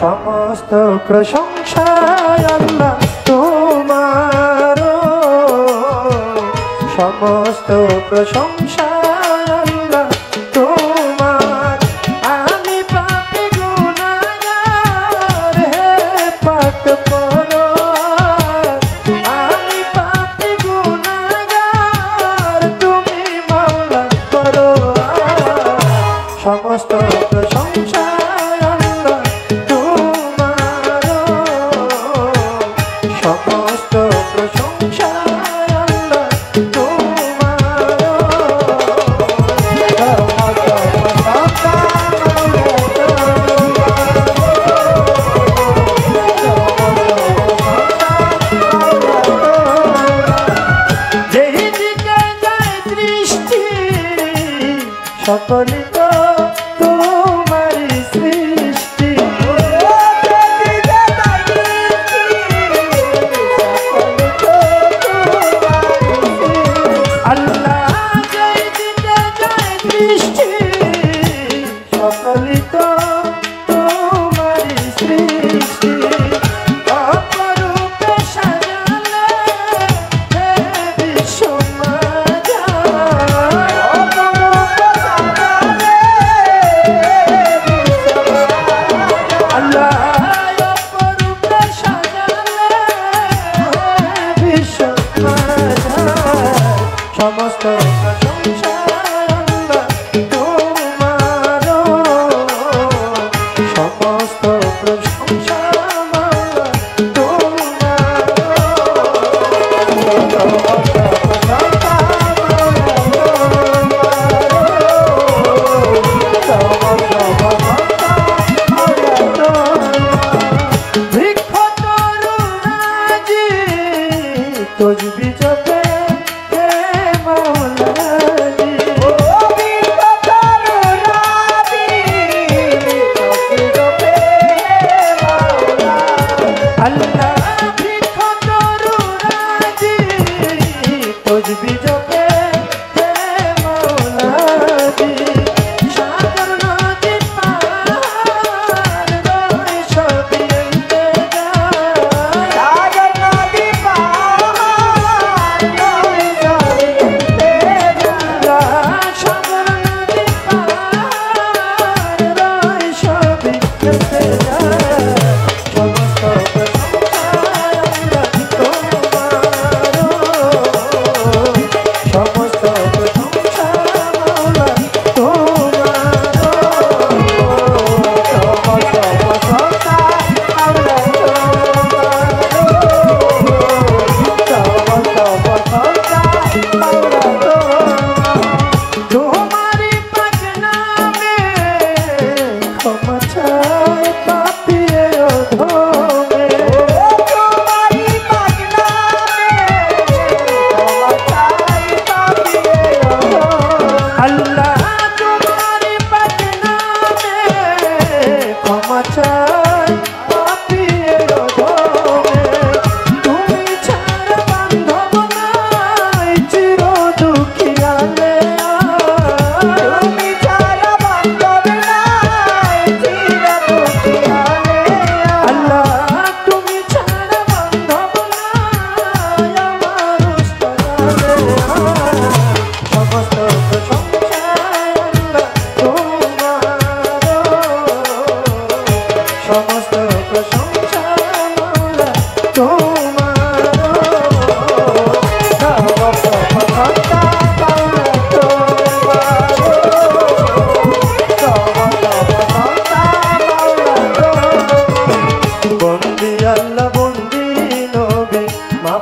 সমস্ত প্রশংসা আল্লাহ তোমার, সমস্ত প্রশংসা আল্লাহ তোমার। আমি পাপী গুনাহগার, হে পাক পরওয়ার। আমি পাপী গুনাহগার, তুমি মাওলা পরওয়ার। সমস্ত প্রশংসা আল্লাহ তোমার, সমস্ত প্রশংসা আল্লাহ তোমার। যেদিকে যায় দৃষ্টি সকলে তো তোমারই সৃষ্টি। আল্লাহ যেদিকে যায় দৃষ্টি সকলে তো তোমারই সৃষ্টি। অপরূপে সাজালে হে বিশ্ব সমস্ত প্রশংসা আল্লাহ তোমার, সমস্ত প্রশংসা আল্লাহ তোমার। বৃক্ষ তরুণাজি তসবিহ জপে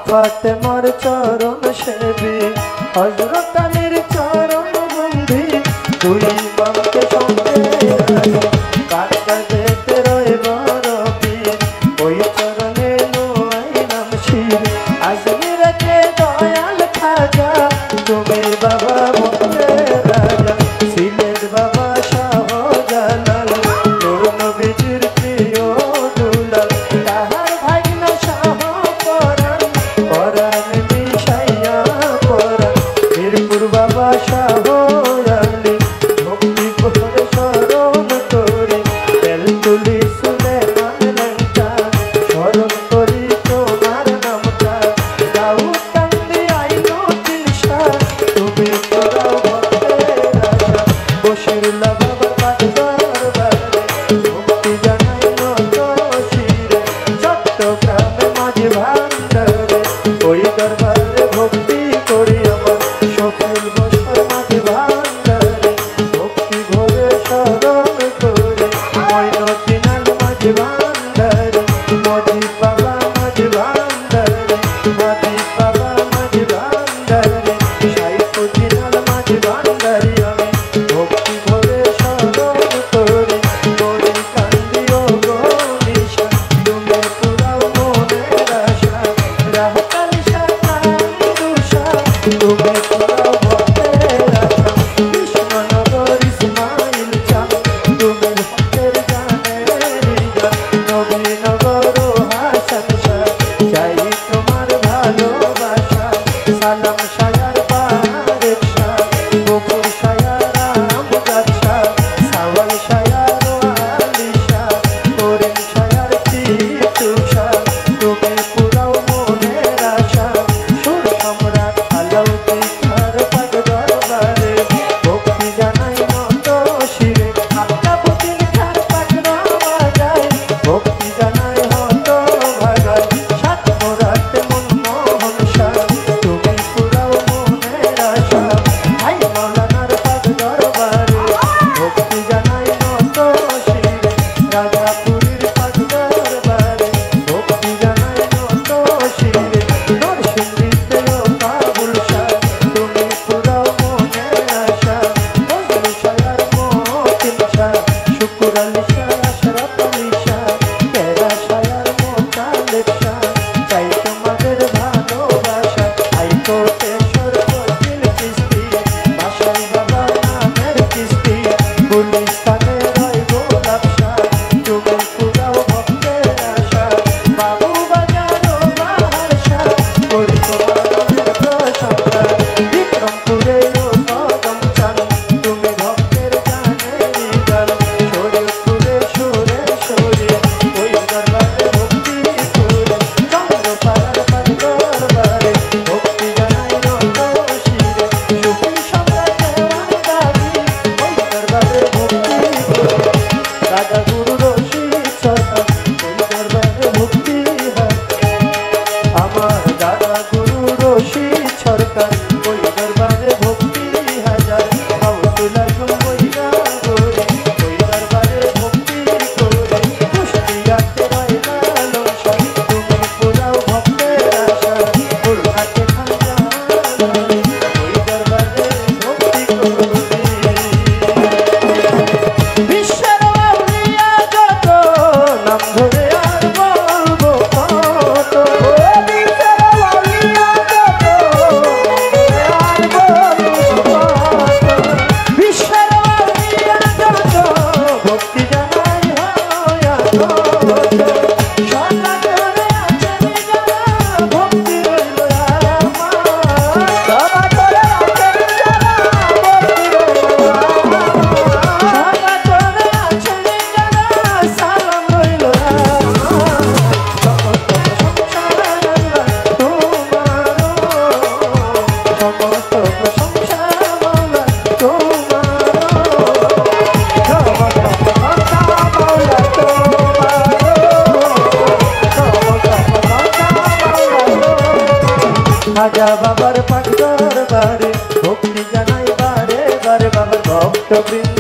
ফাতেমার চরণ সেবী হযরত আলীর চরণ বন্ধি দুই ইমামকে সঙ্গে কাটতে যেতে রইব রবি ওই চরণে নুয়াইলাম শির আজমিরকে দয়াল খাজা তুমি বাবা বন্ধে রাজা সিলেট বাবা শাহজালাল নূর নবীজির প্রিয় দুলাল তাহার ভাগনা শাহ পরাণ পরাণ মিশাইয়া পরাণ মিরপুর বাবা শাহ আলী ভক্তি করে শরণ করে তেল তুলি শুনে খাজা বাবার পাঠ দরবারে ভক্তি জানাই বারে বারে বাবার ভক্ত বৃন্দ